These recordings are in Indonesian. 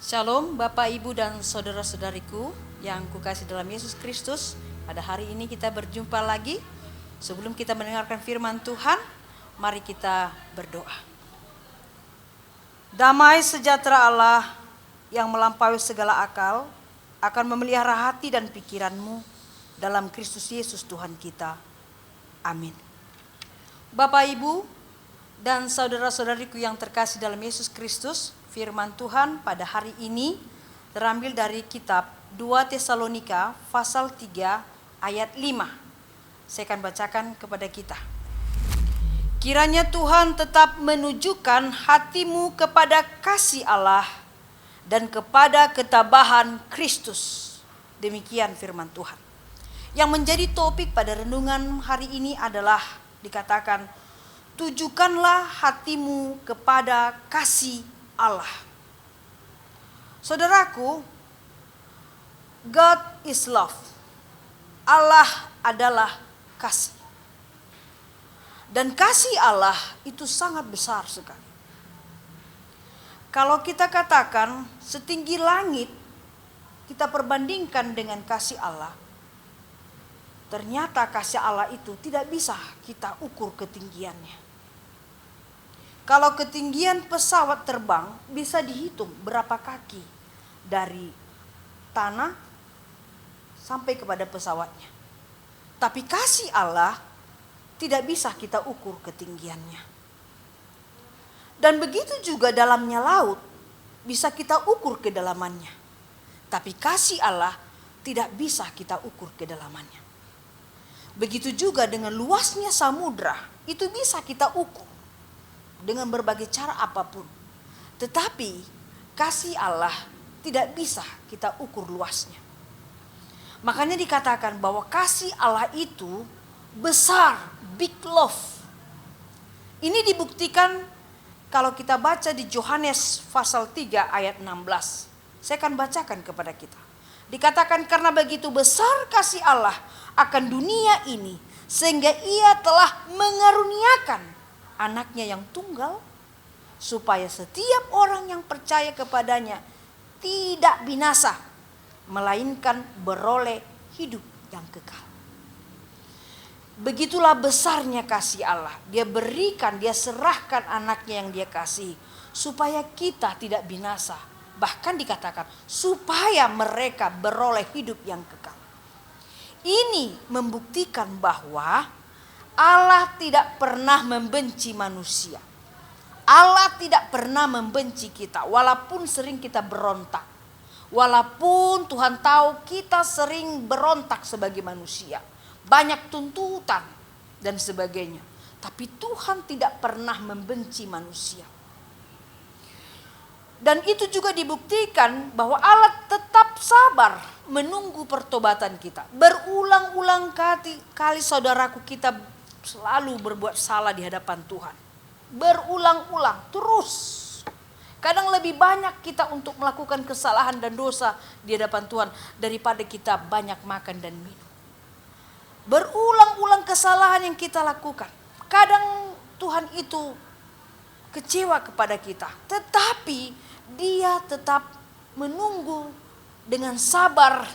Shalom Bapak Ibu dan saudara-saudariku yang kukasih dalam Yesus Kristus. Pada hari ini kita berjumpa lagi. Sebelum kita mendengarkan firman Tuhan, mari kita berdoa. Damai sejahtera Allah yang melampaui segala akal akan memelihara hati dan pikiranmu dalam Kristus Yesus Tuhan kita. Amin. Bapak Ibu dan saudara-saudariku yang terkasih dalam Yesus Kristus, firman Tuhan pada hari ini terambil dari kitab 2 Tesalonika pasal 3 ayat 5. Saya akan bacakan kepada kita. Kiranya Tuhan tetap menunjukkan hatimu kepada kasih Allah dan kepada ketabahan Kristus. Demikian firman Tuhan. Yang menjadi topik pada renungan hari ini adalah dikatakan, tujukanlah hatimu kepada kasih Allah. Saudaraku, God is love. Allah adalah kasih. Dan kasih Allah itu sangat besar sekali. Kalau kita katakan setinggi langit, kita perbandingkan dengan kasih Allah, ternyata kasih Allah itu tidak bisa kita ukur ketinggiannya. Kalau ketinggian pesawat terbang bisa dihitung berapa kaki dari tanah sampai kepada pesawatnya. Tapi kasih Allah tidak bisa kita ukur ketinggiannya. Dan begitu juga dalamnya laut bisa kita ukur kedalamannya. Tapi kasih Allah tidak bisa kita ukur kedalamannya. Begitu juga dengan luasnya samudra, itu bisa kita ukur dengan berbagai cara apapun. Tetapi kasih Allah tidak bisa kita ukur luasnya. Makanya dikatakan bahwa kasih Allah itu besar, big love. Ini dibuktikan kalau kita baca di Yohanes pasal 3 ayat 16. Saya akan bacakan kepada kita. Dikatakan karena begitu besar kasih Allah akan dunia ini, sehingga ia telah mengaruniakan anaknya yang tunggal, supaya setiap orang yang percaya kepadanya tidak binasa, melainkan beroleh hidup yang kekal. Begitulah besarnya kasih Allah. Dia berikan, dia serahkan anaknya yang dia kasih, supaya kita tidak binasa. Bahkan dikatakan supaya mereka beroleh hidup yang kekal. Ini membuktikan bahwa Allah tidak pernah membenci manusia. Allah tidak pernah membenci kita walaupun sering kita berontak. Walaupun Tuhan tahu kita sering berontak sebagai manusia. Banyak tuntutan dan sebagainya. Tapi Tuhan tidak pernah membenci manusia. Dan itu juga dibuktikan bahwa Allah tetap sabar menunggu pertobatan kita. Berulang-ulang kali saudaraku kita selalu berbuat salah di hadapan Tuhan. Berulang-ulang terus. Kadang lebih banyak kita untuk melakukan kesalahan dan dosa di hadapan Tuhan daripada kita banyak makan dan minum. Berulang-ulang kesalahan yang kita lakukan. Kadang Tuhan itu kecewa kepada kita. Tetapi Dia tetap menunggu dengan sabar.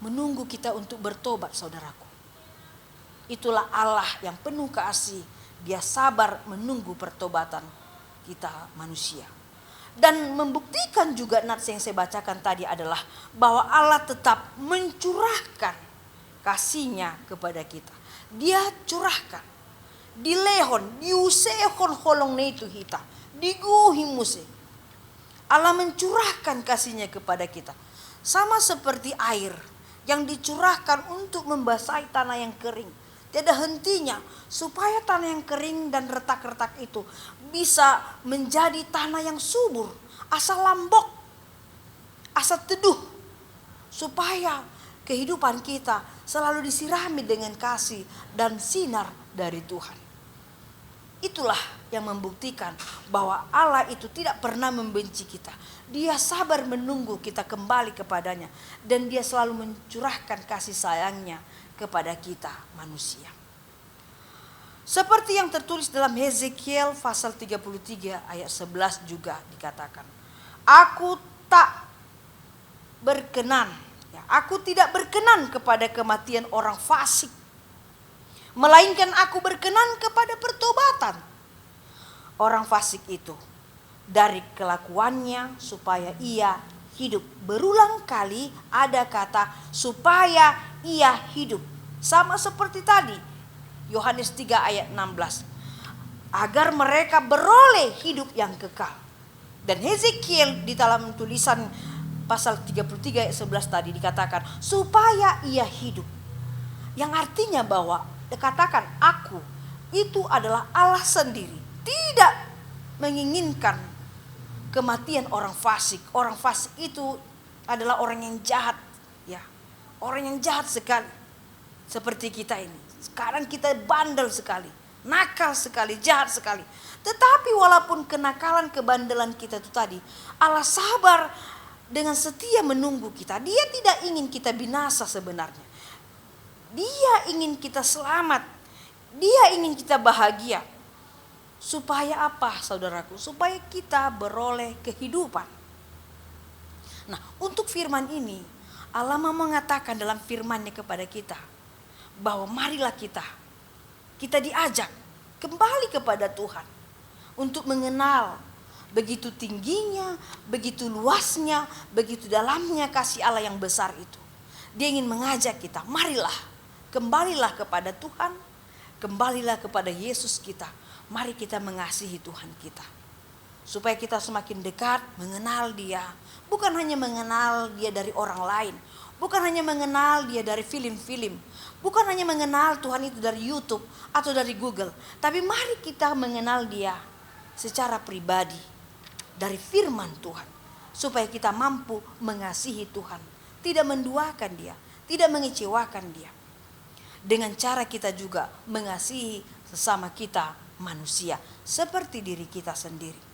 Menunggu kita untuk bertobat, saudaraku. Itulah Allah yang penuh kasih. Dia sabar menunggu pertobatan kita manusia. Dan membuktikan juga nats yang saya bacakan tadi adalah bahwa Allah tetap mencurahkan kasihnya kepada kita. Dia curahkan. Dilehon, diusehon holong neitu hita. Diguhimuse. Allah mencurahkan kasihnya kepada kita. Sama seperti air yang dicurahkan untuk membasahi tanah yang kering. Tidak hentinya supaya tanah yang kering dan retak-retak itu bisa menjadi tanah yang subur, asa lambok, asa teduh, supaya kehidupan kita selalu disirami dengan kasih dan sinar dari Tuhan. Itulah yang membuktikan bahwa Allah itu tidak pernah membenci kita. Dia sabar menunggu kita kembali kepadanya, dan Dia selalu mencurahkan kasih sayangnya kepada kita manusia. Seperti yang tertulis dalam Hezekiel pasal 33 ayat 11 juga dikatakan, Aku tak berkenan, ya, aku tidak berkenan kepada kematian orang fasik, melainkan aku berkenan kepada pertobatan orang fasik itu dari kelakuannya supaya ia hidup. Berulang kali ada kata supaya ia hidup. Sama seperti tadi Yohanes 3 ayat 16. Agar mereka beroleh hidup yang kekal. Dan Hezekiel di dalam tulisan pasal 33 ayat 11 tadi dikatakan supaya ia hidup. Yang artinya bahwa dikatakan aku itu adalah Allah sendiri. Tidak menginginkan kematian orang fasik. Orang fasik itu adalah orang yang jahat, ya. Orang yang jahat sekali. Seperti kita ini. Sekarang kita bandel sekali, nakal sekali, jahat sekali. Tetapi walaupun kenakalan, kebandelan kita itu tadi, Allah sabar dengan setia menunggu kita. Dia tidak ingin kita binasa sebenarnya. Dia ingin kita selamat. Dia ingin kita bahagia. Supaya apa, saudaraku? Supaya kita beroleh kehidupan. Nah, untuk firman ini, Allah mau mengatakan dalam firman-Nya kepada kita bahwa marilah kita diajak kembali kepada Tuhan untuk mengenal begitu tingginya, begitu luasnya, begitu dalamnya kasih Allah yang besar itu. Dia ingin mengajak kita, marilah, kembalilah kepada Tuhan, kembalilah kepada Yesus kita. Mari kita mengasihi Tuhan kita. Supaya kita semakin dekat mengenal Dia. Bukan hanya mengenal Dia dari orang lain. Bukan hanya mengenal Dia dari film-film. Bukan hanya mengenal Tuhan itu dari YouTube atau dari Google. Tapi mari kita mengenal Dia secara pribadi dari firman Tuhan. Supaya kita mampu mengasihi Tuhan. Tidak menduakan Dia. Tidak mengecewakan Dia. Dengan cara kita juga mengasihi sesama kita manusia. Seperti diri kita sendiri.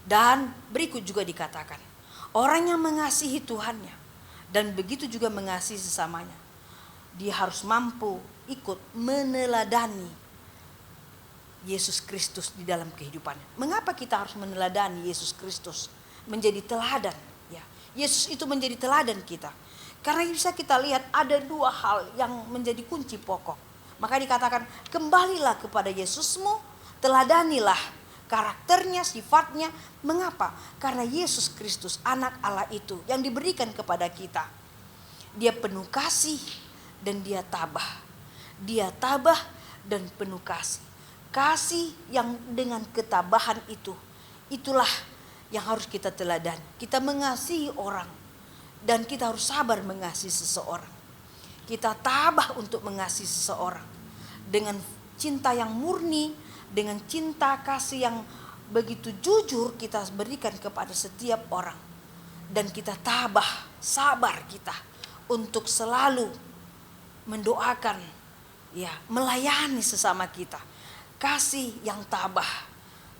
Dan berikut juga dikatakan. Orang yang mengasihi Tuhannya. Dan begitu juga mengasihi sesamanya. Dia harus mampu ikut meneladani Yesus Kristus di dalam kehidupannya. Mengapa kita harus meneladani Yesus Kristus? Menjadi teladan. Ya. Yesus itu menjadi teladan kita. Karena bisa kita lihat ada dua hal yang menjadi kunci pokok. Maka dikatakan kembalilah kepada Yesusmu, teladanilah karakternya, sifatnya. Mengapa? Karena Yesus Kristus anak Allah itu yang diberikan kepada kita. Dia penuh kasih dan dia tabah. Dia tabah dan penuh kasih. Kasih yang dengan ketabahan itu, itulah yang harus kita teladani. Kita mengasihi orang dan kita harus sabar mengasihi seseorang. Kita tabah untuk mengasihi seseorang dengan cinta yang murni, dengan cinta kasih yang begitu jujur kita berikan kepada setiap orang. Dan kita tabah, sabar kita untuk selalu mendoakan, ya, melayani sesama kita. Kasih yang tabah,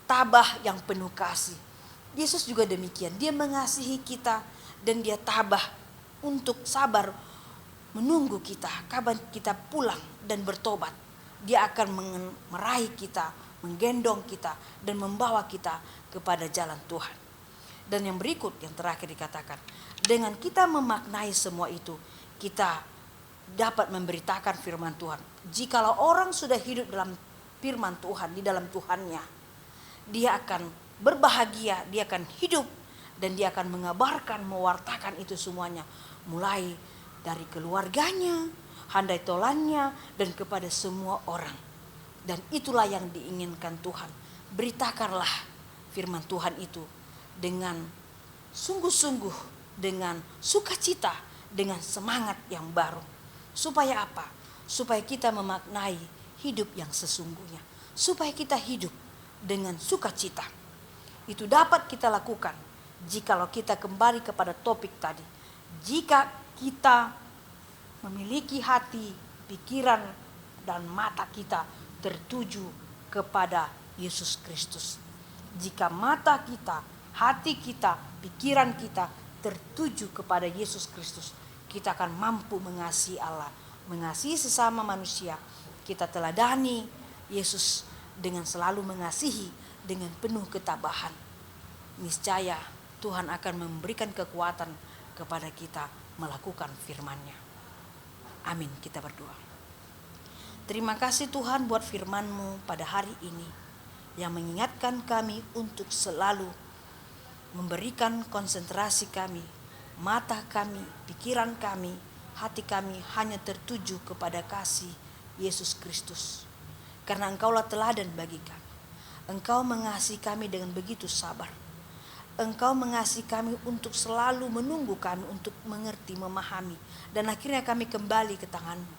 tabah yang penuh kasih. Yesus juga demikian, dia mengasihi kita dan dia tabah untuk sabar menunggu kita, kapan kita pulang dan bertobat. Dia akan meraih kita, menggendong kita dan membawa kita kepada jalan Tuhan. Dan yang berikut, yang terakhir dikatakan, dengan kita memaknai semua itu, kita dapat memberitakan firman Tuhan. Jikalau orang sudah hidup dalam firman Tuhan, di dalam Tuhannya, dia akan berbahagia, dia akan hidup dan dia akan mengabarkan, mewartakan itu semuanya, mulai dari keluarganya, handai tolannya, dan kepada semua orang. Dan itulah yang diinginkan Tuhan. Beritakanlah firman Tuhan itu dengan sungguh-sungguh, dengan sukacita, dengan semangat yang baru. Supaya apa? Supaya kita memaknai hidup yang sesungguhnya. Supaya kita hidup dengan sukacita. Itu dapat kita lakukan jikalau kita kembali kepada topik tadi. Jika kita memiliki hati, pikiran, dan mata kita tertuju kepada Yesus Kristus. Jika mata kita, hati kita, pikiran kita tertuju kepada Yesus Kristus, kita akan mampu mengasihi Allah, mengasihi sesama manusia. Kita teladani Yesus dengan selalu mengasihi dengan penuh ketabahan. Niscaya Tuhan akan memberikan kekuatan kepada kita melakukan firman-Nya. Amin, kita berdoa. Terima kasih Tuhan buat firman-Mu pada hari ini yang mengingatkan kami untuk selalu memberikan konsentrasi kami, mata kami, pikiran kami, hati kami hanya tertuju kepada kasih Yesus Kristus. Karena Engkaulah teladan bagi kami. Engkau mengasihi kami dengan begitu sabar. Engkau mengasihi kami untuk selalu menunggu kami untuk mengerti, memahami. Dan akhirnya kami kembali ke tangan-Mu.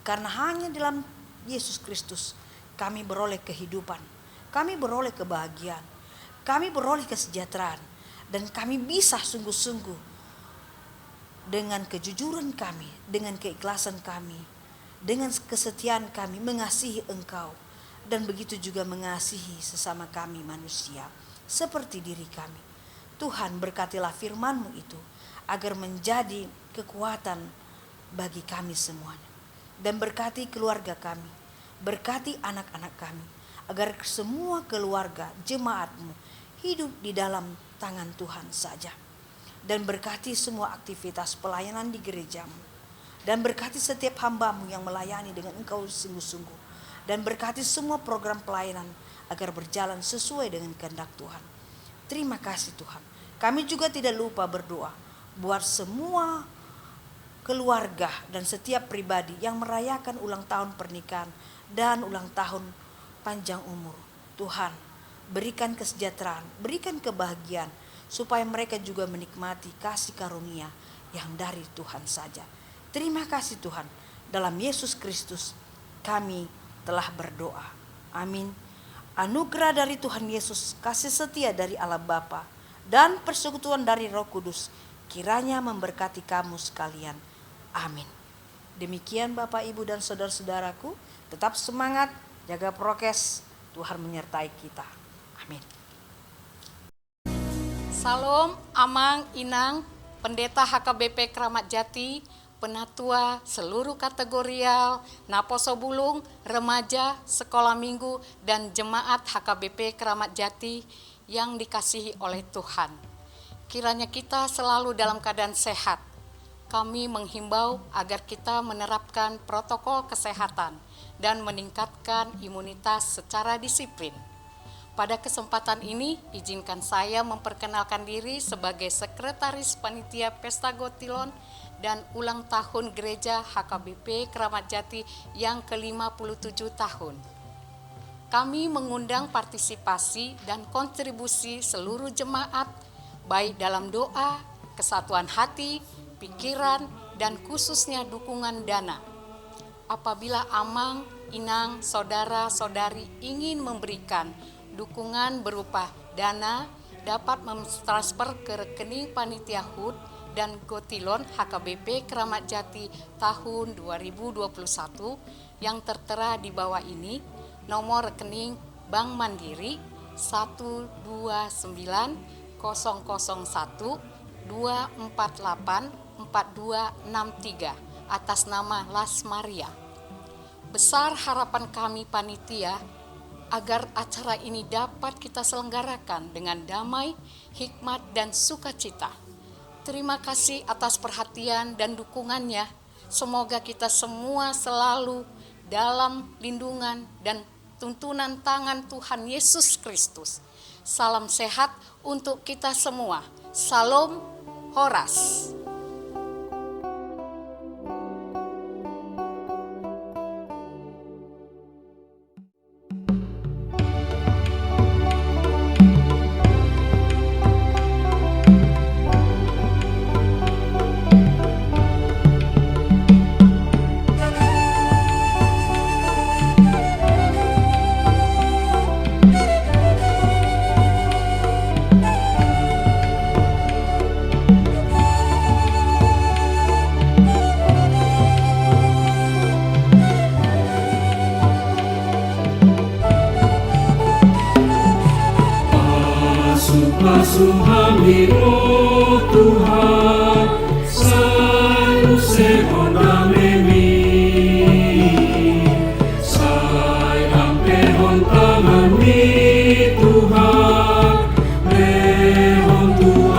Karena hanya dalam Yesus Kristus kami beroleh kehidupan. Kami beroleh kebahagiaan. Kami beroleh kesejahteraan. Dan kami bisa sungguh-sungguh dengan kejujuran kami, dengan keikhlasan kami, dengan kesetiaan kami mengasihi Engkau. Dan begitu juga mengasihi sesama kami manusia seperti diri kami. Tuhan, berkatilah firman-Mu itu agar menjadi kekuatan bagi kami semuanya. Dan berkati keluarga kami, berkati anak-anak kami, agar semua keluarga jemaat-Mu hidup di dalam tangan Tuhan saja. Dan berkati semua aktivitas pelayanan di gereja-Mu. Dan berkati setiap hamba-Mu yang melayani dengan Engkau sungguh-sungguh. Dan berkati semua program pelayanan agar berjalan sesuai dengan kehendak Tuhan. Terima kasih Tuhan. Kami juga tidak lupa berdoa buat semua keluarga dan setiap pribadi yang merayakan ulang tahun pernikahan dan ulang tahun panjang umur. Tuhan, berikan kesejahteraan, berikan kebahagiaan supaya mereka juga menikmati kasih karunia yang dari Tuhan saja. Terima kasih Tuhan. Dalam Yesus Kristus kami telah berdoa. Amin. Anugerah dari Tuhan Yesus, kasih setia dari Allah Bapa, dan persekutuan dari Roh Kudus kiranya memberkati kamu sekalian. Amin. Demikian Bapak, Ibu, dan saudara-saudaraku, tetap semangat, jaga prokes, Tuhan menyertai kita. Amin. Salam, Amang, Inang, Pendeta HKBP Kramat Jati, Penatua seluruh kategorial, Naposo Bulung, remaja, sekolah minggu, dan jemaat HKBP Kramat Jati yang dikasihi oleh Tuhan. Kiranya kita selalu dalam keadaan sehat. Kami menghimbau agar kita menerapkan protokol kesehatan dan meningkatkan imunitas secara disiplin. Pada kesempatan ini, izinkan saya memperkenalkan diri sebagai Sekretaris Panitia Pesta Gotilon dan ulang tahun Gereja HKBP Kramat Jati yang ke-57 tahun. Kami mengundang partisipasi dan kontribusi seluruh jemaat, baik dalam doa, kesatuan hati, pikiran, dan khususnya dukungan dana. Apabila Amang, Inang, saudara-saudari ingin memberikan dukungan berupa dana, dapat mentransfer ke rekening Panitia HUT dan Gotilon HKBP Kramat Jati tahun 2021 yang tertera di bawah ini. Nomor rekening Bank Mandiri 129 001 248 4263 atas nama Las Maria. Besar harapan kami panitia agar acara ini dapat kita selenggarakan dengan damai, hikmat, dan sukacita. Terima kasih atas perhatian dan dukungannya. Semoga kita semua selalu dalam lindungan dan tuntunan tangan Tuhan Yesus Kristus. Salam sehat untuk kita semua. Salam Horas. Masuk kami, oh Tuhan, selalu seronda memi. Sayang pehon tangan mi Tuhan, pehon Tuhan.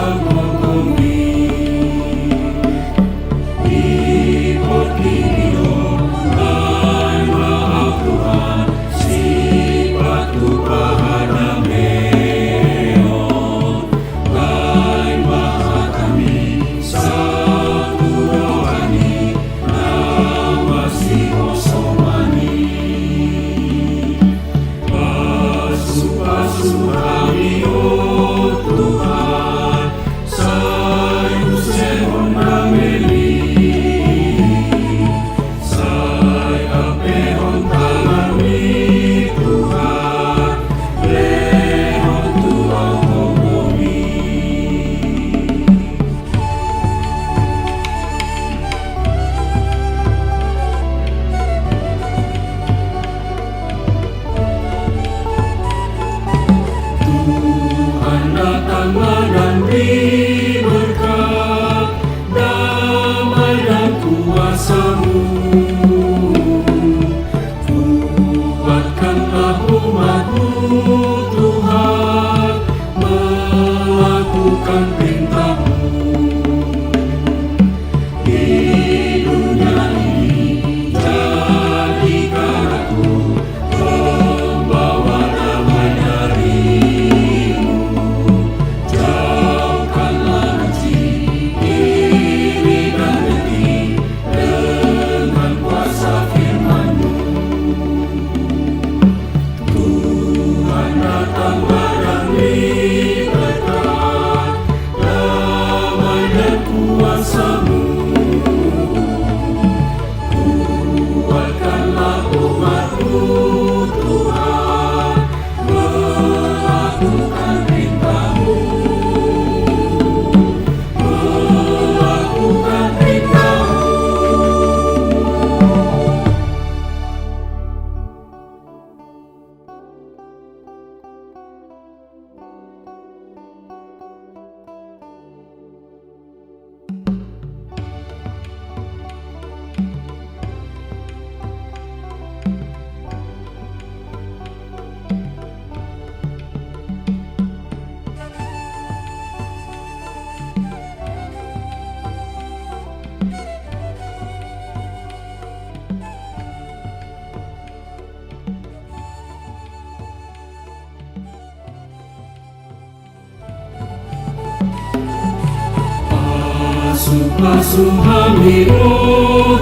Pasuh-pasuh hamiro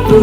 Tuhan